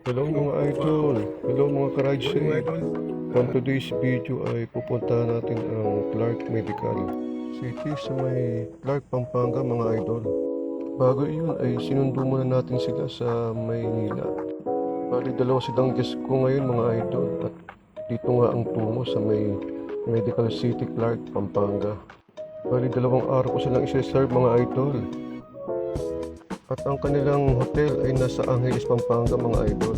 Hello mga idol, hello mga ka-ride shade. On today's video ay pupunta natin ang Clark Medical City sa may Clark, Pampanga mga idol. Bago iyon ay sinundo muna natin sila sa Maynila. Bali dalawa silang guest ko ngayon mga idol at dito nga ang tungo sa may Medical City Clark, Pampanga. Bali 2 araw ko silang isi-serve mga idol. At ang kanilang hotel ay nasa Angeles, Pampanga mga idol.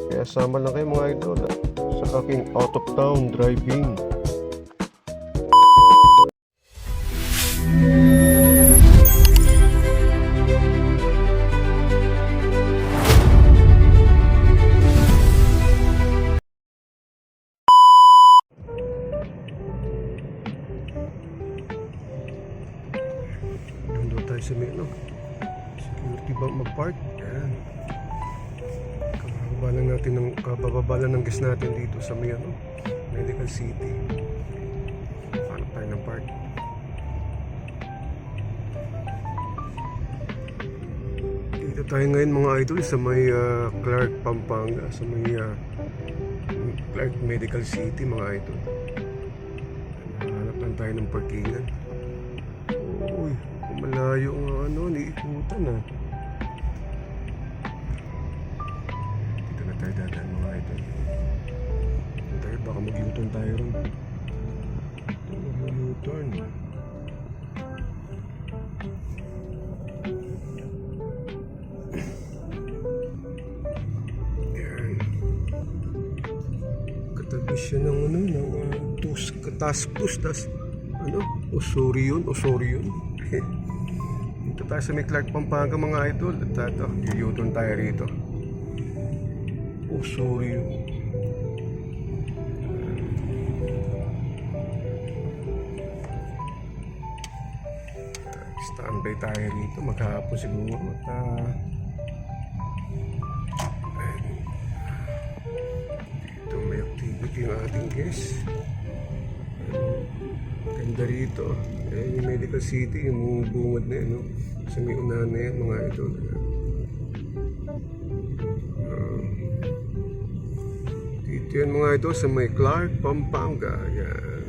Kaya sama lang kayo mga idol sa aking out of town driving. Doon tayo sa may security bank mag-park. Ayan. Kabababa lang ng guest natin dito sa may Medical City. Hanap tayo ng park. Dito tayo ngayon mga idol sa may Clark, Pampanga, sa may Clark Medical City mga idol. Hanap lang tayo ng parkingan. Uy, malayo ang niikutan ah. Dito na tayo dadaan mga idol. Dito tayo, baka mag-U-turn tayo ron. Mag-U-turn. Yan. Katabi siya ng Taskus, Osorio yun. Dito tayo sa may Clark, Pampanga mga idol. At U-turn tayo rito. Osorio. Standby tayo rito. Maghapon siguro. Dito may activity yung ating guest. Ganda rito. Yung Medical City, yung bungad na yan, sa may unahan na yan mga idol. Dito yan mga idol sa may Clark, Pampanga. Yan.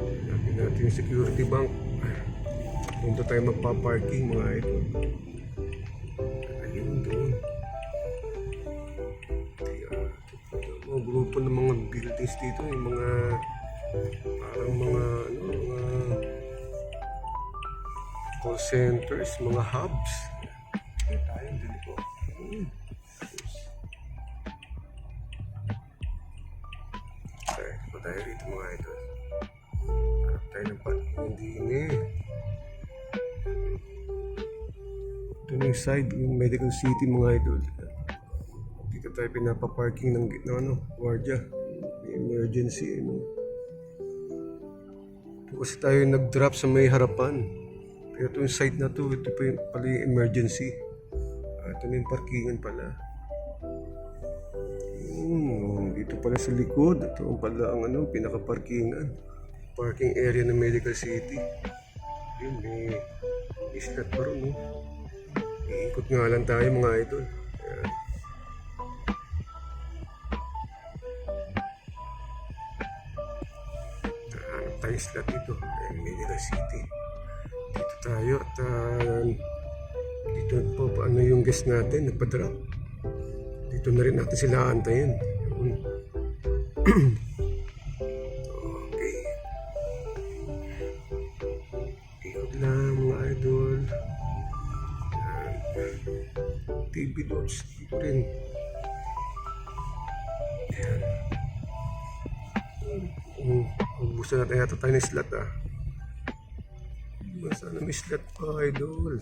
Hanapin natin yung security bank. Punta tayo magpa-parking mga idol. Ayun doon. Mga grupo ng mga buildings dito, yung mga parang mga call centers, mga hubs. Kaya tayo din po. Tayo rito mga idol. Hanap tayo ng parking din eh. Ito na yung side, yung Medical City mga idol. Dito tayo pinapaparking ng guardia. May emergency. Ito kasi tayo nag-drop sa may harapan. Pero ito yung side na to, ito pa yung pala yung emergency. Ito na yung parkingan pala. Dito pala sa likod. Ito pala ang pinaka-parkingan. Parking area ng Medical City. Yun, may islat pa rin. Iikot nga lang tayo mga idol. Ayan. Hanap tayo slot dito. Ayan, Medical City. Dito tayo at dito po paano yung guest natin nagpa-drop. Dito na rin natin sila antayin. Okay. Ikot lang mga idol. TV Lodge dito rin. Ayan. Ubusan natin yata tayo ng slot ah. Sana may slot pa idol.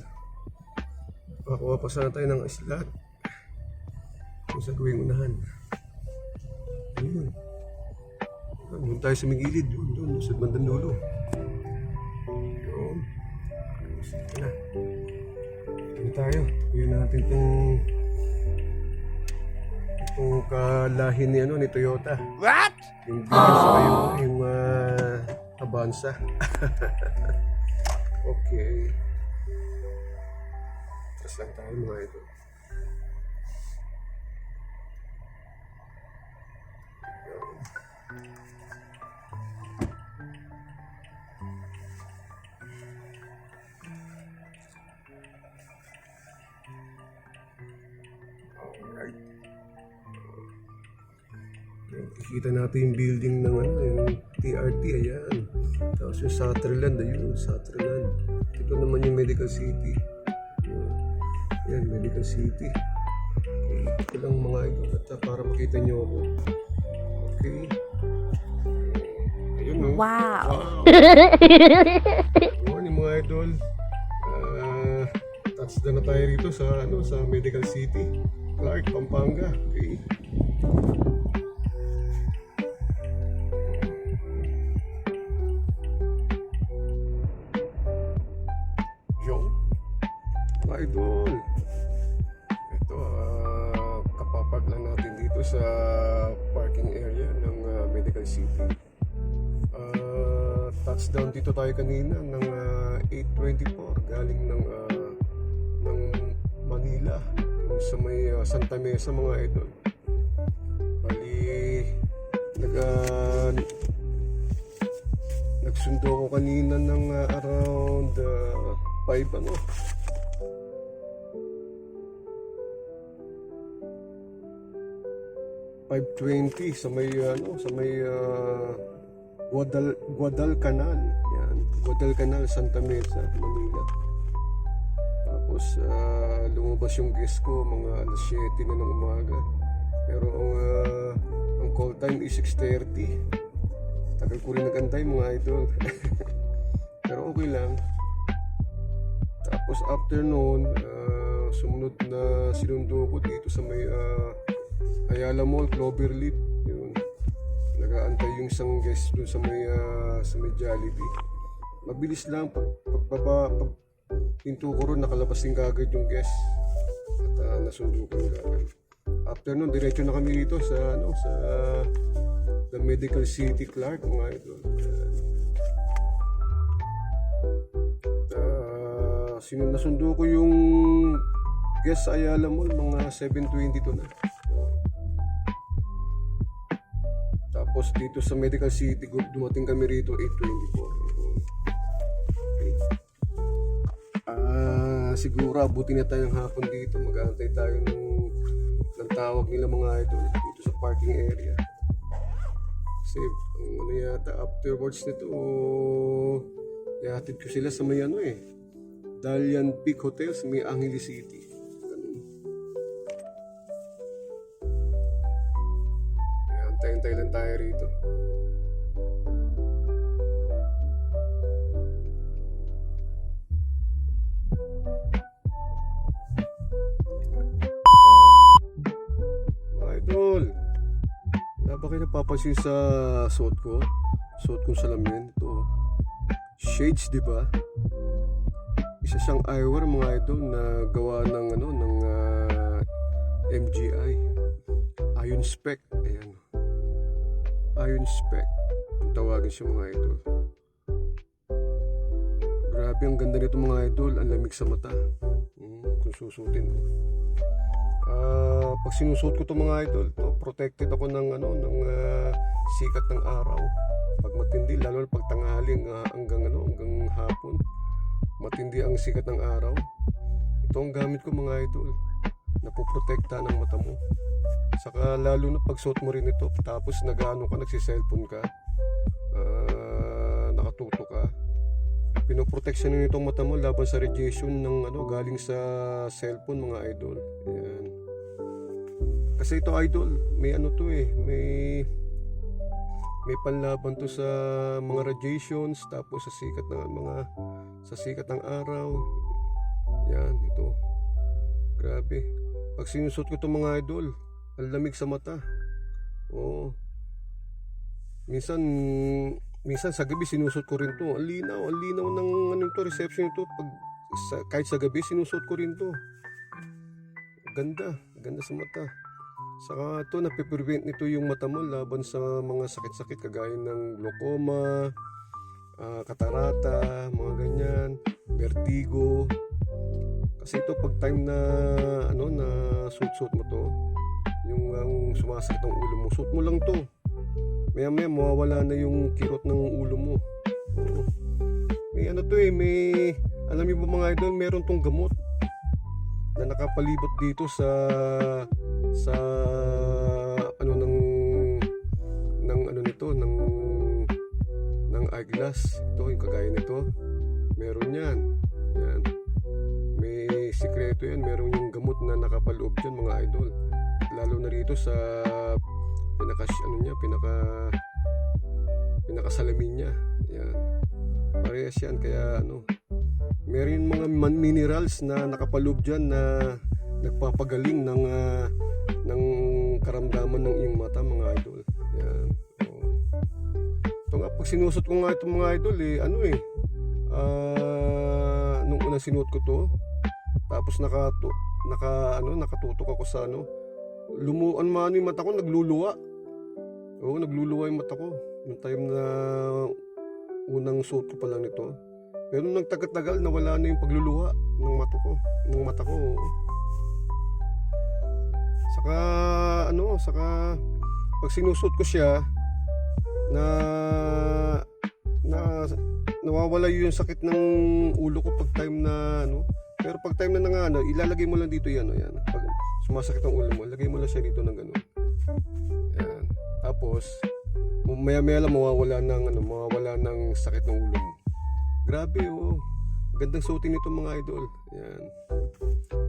Pakuha pa sana tayo ng slot. Kung sa gawing unahan. Ayun. Doon tayo sa migilid. Doon sa bandang dulo. Ayun. Ito na. Ito na tayo. Ayun natin itong kalahin ni Toyota. What? Yung Vios yung Avanza. Okay. Relax lang tayo mga idol. Alright. Kikita natin yung building ng ano, yung TRT, ayan. Tapos yung Sutherland, ayun, Sutherland. Ito naman yung Medical City. Ayan, Medical City. Okay, ito lang mga idol at para makita nyo ako. Okay. Ayun, no? Wow. Morning mga idol. Touchdown na tayo rito sa sa Medical City, Clark, Pampanga. Okay. Yo, mga idol. Ito, kapapag lang natin dito sa parking area ng Medical City. Touchdown dito tayo kanina ng 8:24 galing ng Manila sa may Santa Mesa mga idol. Bali nagsundo ko kanina ng around 5 ano. $5.20 sa may Guadalcanal. Yan, Guadalcanal, Santa Mesa, Manila. Tapos lumabas yung guest ko mga alas 7 na ng umaga. Pero ang call time is 6:30. Tagal ko rin nagantay mga idol. Pero okay lang. Tapos after noon, sumunod na sinundo ko dito sa may Ayala Mall, Cloverleaf. Yun. Nag-aantay yung isang guest doon sa may Jollibee. Mabilis lang pag pinto ko ron, nakalabas din kagad yung guest at nasundo ko yung kagad. After nun, diretso na kami dito sa the Medical City, Clark mga idol. Nasundo ko yung guest sa Ayala Mall mga 7:22 na. Tapos dito sa Medical City, dumating kami rito 8:24. Siguro abutin na tayong hapon dito. Mag-aantay tayo ng tawag nila mga idol dito sa parking area. Kasi ano yata afterwards nito, ihatid ko sila sa may Dalian Peak Hotel sa may Angeles City. Antay-antay lang tayo rito. Idol, wala ba kayo napapansin sa suot ko? Suot kong salamin. Ito, shades, di ba? Isa siyang eyewear mga idol na gawa ng MGI. Ion Spec. Ayan. Ion Spec. Ang tawagin siya mga idol. Grabe, ang ganda nito mga idol. Ang lamig sa mata. Kung susutin mo. Pag sinusuot ko to mga idol, protected ako ng sikat ng araw. Pag matindi, lalo na pag tanghaling hanggang hapon, matindi ang sikat ng araw. Ito ang gamit ko mga idol. Napoprotekta ng mata mo. Saka lalo na pag suot mo rin ito, tapos nagsi-cellphone ka, nakatuto ka, pinoproteksyon nito ang mata mo laban sa radiation ng galing sa cellphone mga idol. Ayan. Kasi ito idol, may may panlaban to sa mga radiations, tapos sa sikat ng araw. Yan, ito. Grabe. Pag sinusot ko itong mga idol, ang lamig sa mata. Oo. Minsan sa gabi sinusot ko rin to. Ang linaw ng reception ito. Kahit sa gabi sinusot ko rin to. Ganda sa mata. Saka ito, napiprevent nito yung mata mo laban sa mga sakit-sakit kagaya ng glaucoma, katarata, mga ganyan, vertigo. Kasi ito pag time na na suit mo to, yung ang sumasakit ng ulo mo, suit mo lang to. Maya mawawala na yung kirot ng ulo mo. Oo. May to may alam niyo ba mga idol, meron tong gamot na nakapalibot dito sa ng eyeglass. Ito yung kagaya nito. Meron yan. Yan. May sikreto yan. Meron yung gamot na nakapaloob dyan mga idol. Lalo na rito sa pinakasalamin niya. Yan. Parehas yan. Kaya meron mga minerals na nakapaloob dyan na nagpapagaling ng karamdaman ng iyong mata mga idol. Yan. Ito nga, pag sinusot ko nga itong mga idol nung unang sinuot ko to, tapos nakatutok ako sa lumuan man yung mata ko, nagluluwa. Oo, nagluluwa yung mata ko yung time na unang suot ko pa lang nito. Pero nung nagtagal-tagal, nawala na yung pagluluwa ng mata ko. Saka pag sinusot ko siya nawawala yung sakit ng ulo ko pag time na pero pag time na ilalagay mo lang dito yan pag sumasakit ang ulo mo, lagay mo lang siya dito ng ganun. Yan. Tapos maya lang mawawala ng sakit ng ulo mo. Grabe gandang suotin nito mga idol. Yan.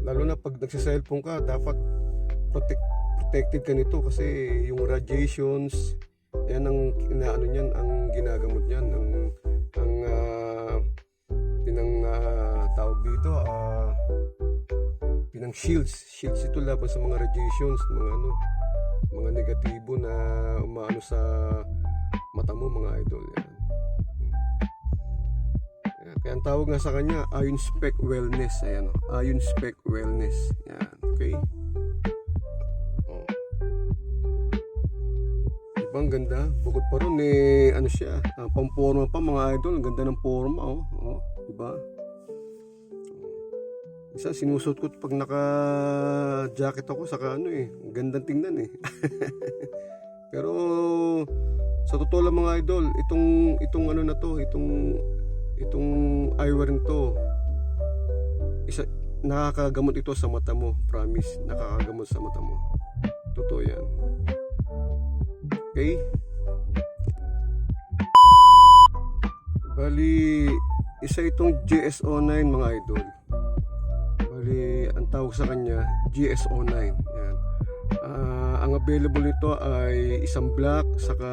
Lalo na pag nagsi-cellphone ka, dapat protected ka nito kasi yung radiations yan ang ang ginagamot niyan, ang tawag dito pinang shields ito laban sa mga radiations, mga negatibo na umaano sa mata mo mga idol. Yan. Kaya ang tawag nga sa kanya, Ion Spec Wellness. Ayan, Ion Spec Wellness. Yan, okay. Diba ang ganda? Bukod pa ron siya, pamporma pa mga idol. Ang ganda ng forma, diba? Isa sinusot ko pag naka-jacket ako, saka ang gandang tingnan Pero sa totoo lang mga idol, itong eyewear nito, nakakagamot ito sa mata mo. Promise, nakakagamot sa mata mo. Totoo yan. Okay? Bali, isa itong GSO9 mga idol. Bali, ang tawag sa kanya, GSO9. Yan. Ang available nito ay isang black saka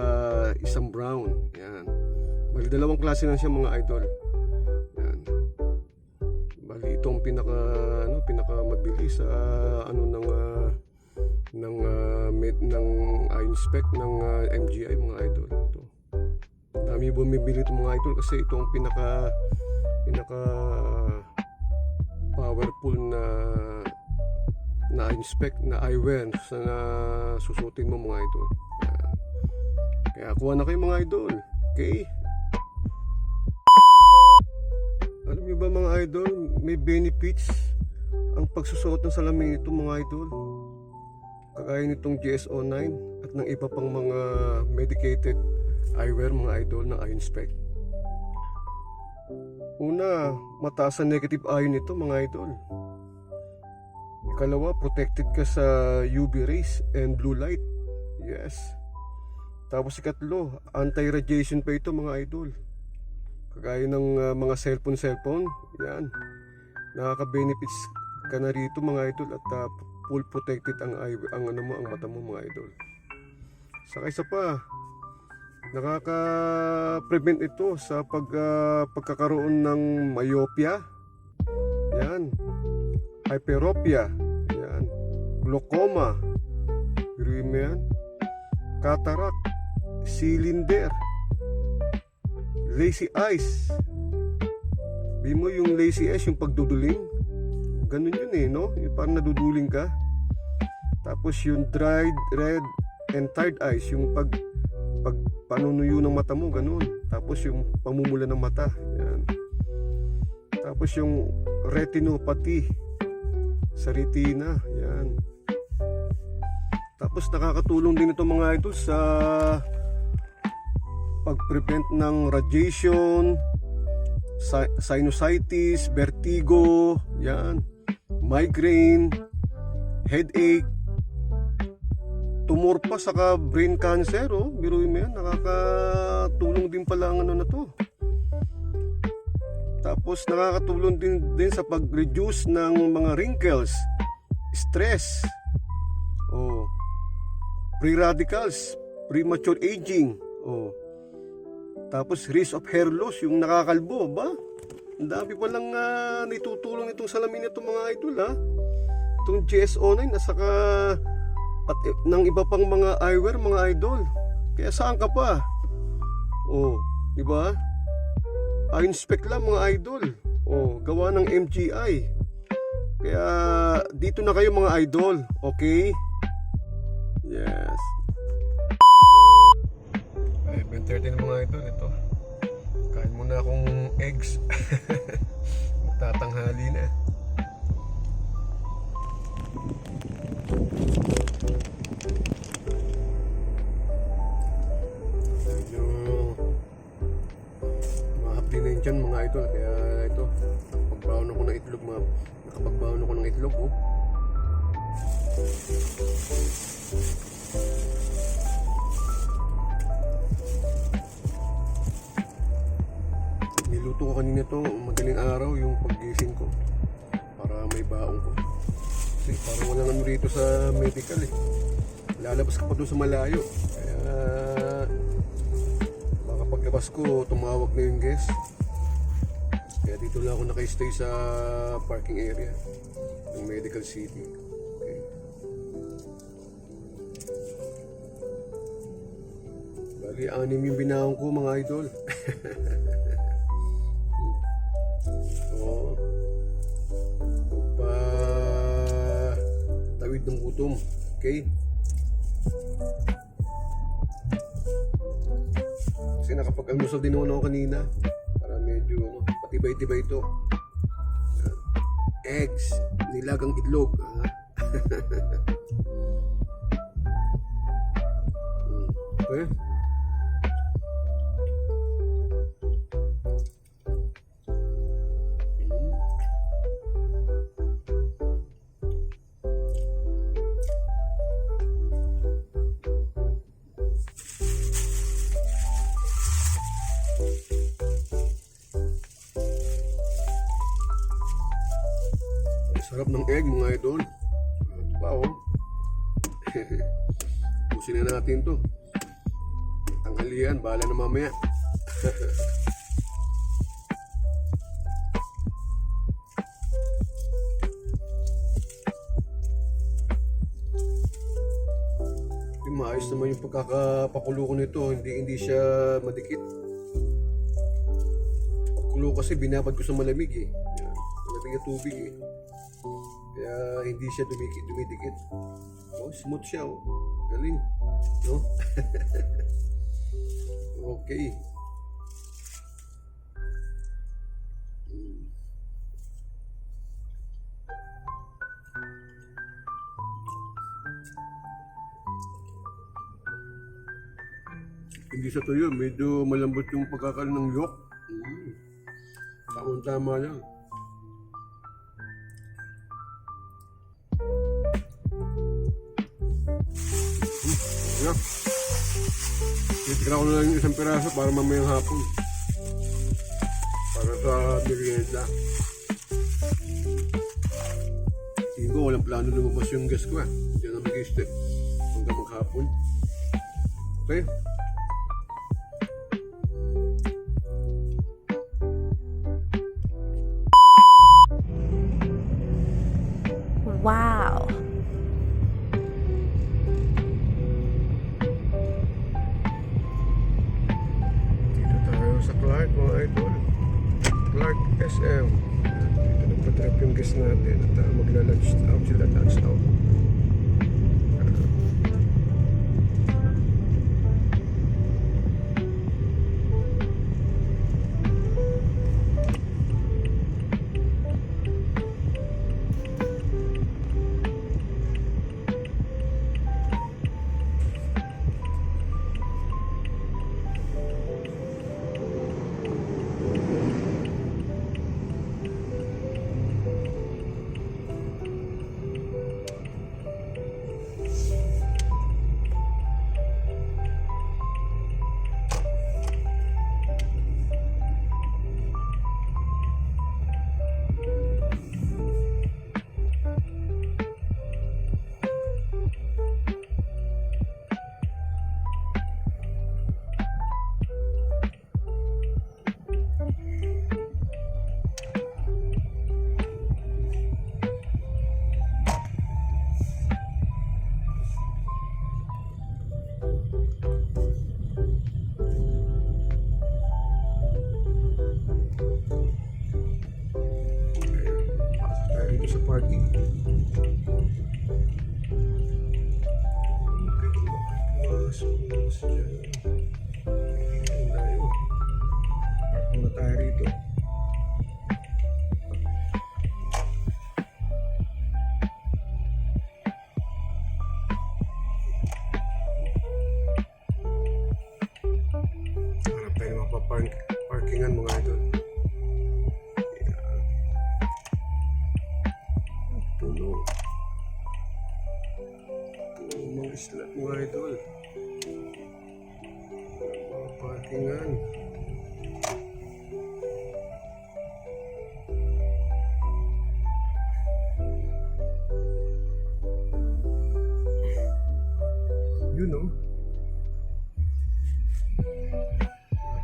isang brown. Yan. Bali, dalawang klase lang siya mga idol. Yan. Bali, itong pinaka mabili sa ng Ion Spec ng MGI mga idol. Ito. Dami bumibili itong mga idol kasi ito ang pinaka powerful na Ion Spec na eyewear na susutin mo mga idol. Yan. Kaya kuha na kayo mga idol. Okay? Alam niyo ba mga idol, may benefits ang pagsusuot ng salamin nito mga idol. Kagaya nitong GSO9 at ng iba pang mga medicated eyewear mga idol ng Ion Spec. Una, mataas ang negative ion nito mga idol. Ikalawa, protected ka sa UV rays and blue light. Yes. Tapos ikatlo, anti-radiation pa ito mga idol. Kagaya ng mga cellphone. Yan. Nakaka-benefits ka na rito mga idol at full protected ang mata mo mga idol. Saka isa pa, nakaka-prevent ito sa pagkakaroon ng myopia. Yan. Hyperopia. Yan. Glaucoma. Biruin mo yan. Cataract. Cylinder. Lazy eyes. Di mo yung lazy eyes, yung pagduduling. Ganun yun no? Yung parang naduduling ka. Tapos yung dried, red, and tired eyes, yung panunuyo ng mata mo, ganun. Tapos yung pamumula ng mata. Yan. Tapos yung retinopathy. sa retina. Yan. Tapos nakakatulong din ito mga idol sa pag-prevent ng radiation, sinusitis, vertigo, yan, migraine, headache, tumor pa, saka brain cancer. Oh, biruin mo yan, nakakatulong din pala ang ano na to. Tapos nakakatulong din sa pag-reduce ng mga wrinkles, stress, free radicals, premature aging, tapos risk of hair loss, yung nakakalbo ba? Ang dami palang naitutulong itong salamin nito mga idol ha. Itong GS09 nasaka pati ng iba pang mga eyewear mga idol. Kaya saan ka pa? Di ba? Inspect lang mga idol. Gawa ng MGI. Kaya dito na kayo mga idol, okay? Yes. 11:30 na mga idol, ito. Kain muna akong eggs. Magtatanghali na. Medyo mahapli na yun dyan mga idol. Kaya ito, nakapagbaon ako ng itlog. Nakapagbaon ako ng itlog. Niluto ko kanina to madaling araw yung paggising ko para may baong ko. Kasi parang walang ano rito sa medical eh. Lalabas ka pa doon sa malayo. Kaya baka paglabas ko tumawag na yung guest. Kaya dito lang ako naka-stay sa parking area ng Medical City. Okay. Bali 6 yung binaong ko mga idol. Tawid ng gutom. Okay? Kasi nakapag-almusal din ako kanina para medyo patibay-tibay ito. Eggs, nilagang itlog. Okay? Sarap ng egg mga idol. Ito pa Pusin na natin to. Tanghalian, bahala na mamaya. Maayos naman yung pagkakapakulo ko nito. Hindi siya madikit. Kulo kasi binabad ko sa malamig eh. Malamig na tubig eh. Kaya hindi siya dumidikit. Smooth siya Galing. No? Okay. Hindi sa tuyo, medyo malambot yung pagkakaroon ng yolk. Tamang-tama lang. Yeah. Titira ko na lang yung isang piraso para mamayang hapon. Para sa merienda. Tingin ko walang plano lumabas yung gas ko Diyan na mag-step hanggang maghapon. Okay? Wow! Sa Clark mga idol, Clark SM. Dito nagpa-trip yung guest natin at magla-lunch out sila, lunch out. Puno. Puno mga slot mga idol. Mga parkingan. Yun o.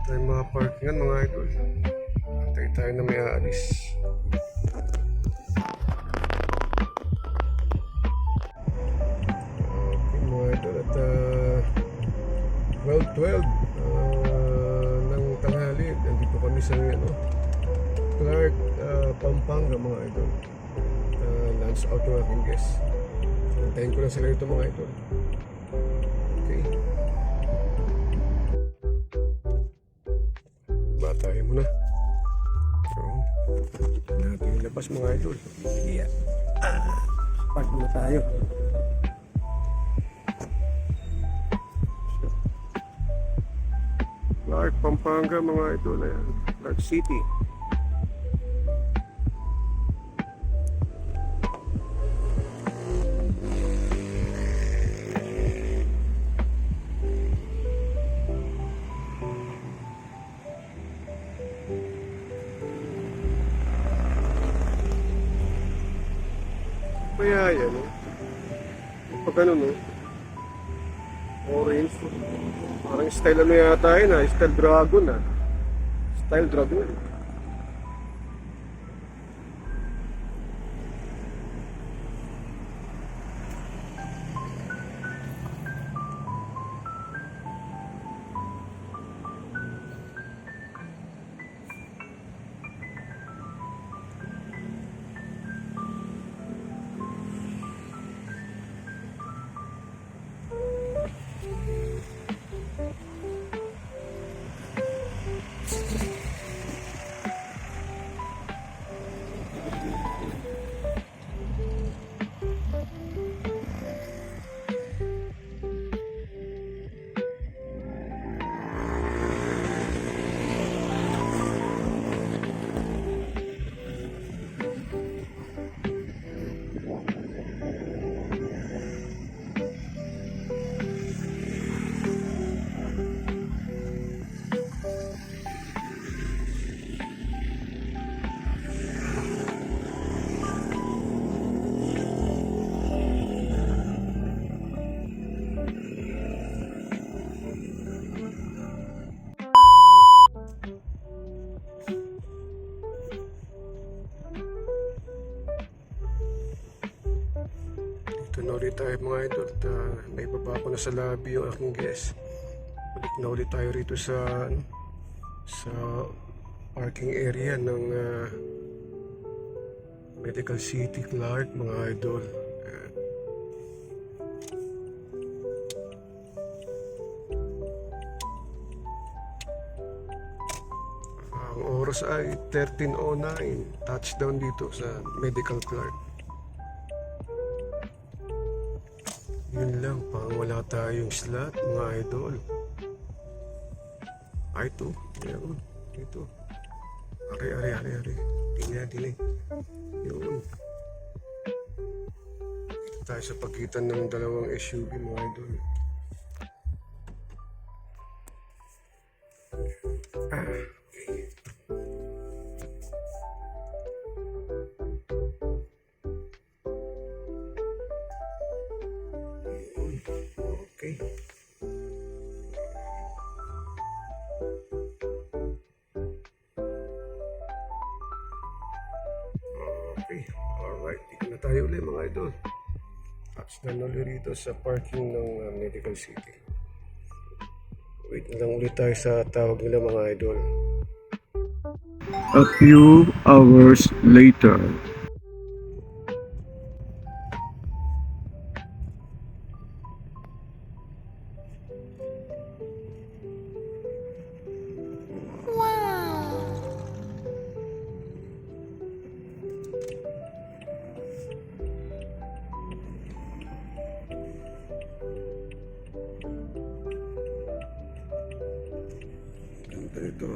Tayo mga parkingan mga idol. Antay tayo na may aalis. Okay mga idol, at 12:12 ng tanghali. Nandito kami sa Clark, Pampanga mga idol. Lunch out ng aking guest. Antayin ko lang sila ito mga idol. Okay. Tayo muna. So, natin yung labas mga idol. Yeah. Park muna tayo. Clark, Pampanga mga idol. Ayan. Clark City. Kaya yan, pag ano no, orange, parang style ano yata yun style dragon style dragon. Ito na ulit tayo mga idol. Naibaba ko na sa lobby yung aking guest. Balik na ulit tayo rito sa parking area ng Medical City, Clark mga idol. Ang oras ay 13:09. Touchdown dito sa Medical Clark. Yun lang, pang wala tayong slot mga idol. Ay ito, meron. Ito. Ari. Tingnan. Yun. Ito tayo sa pagitan ng dalawang SUV mga idol. Okay. Okay. Okay. Alright. Dito na tayo ulit mga idol. Touchdown ulit rito sa parking ng Medical City. Wait lang ulit tayo sa tawag nila mga idol. A few hours later. Ito.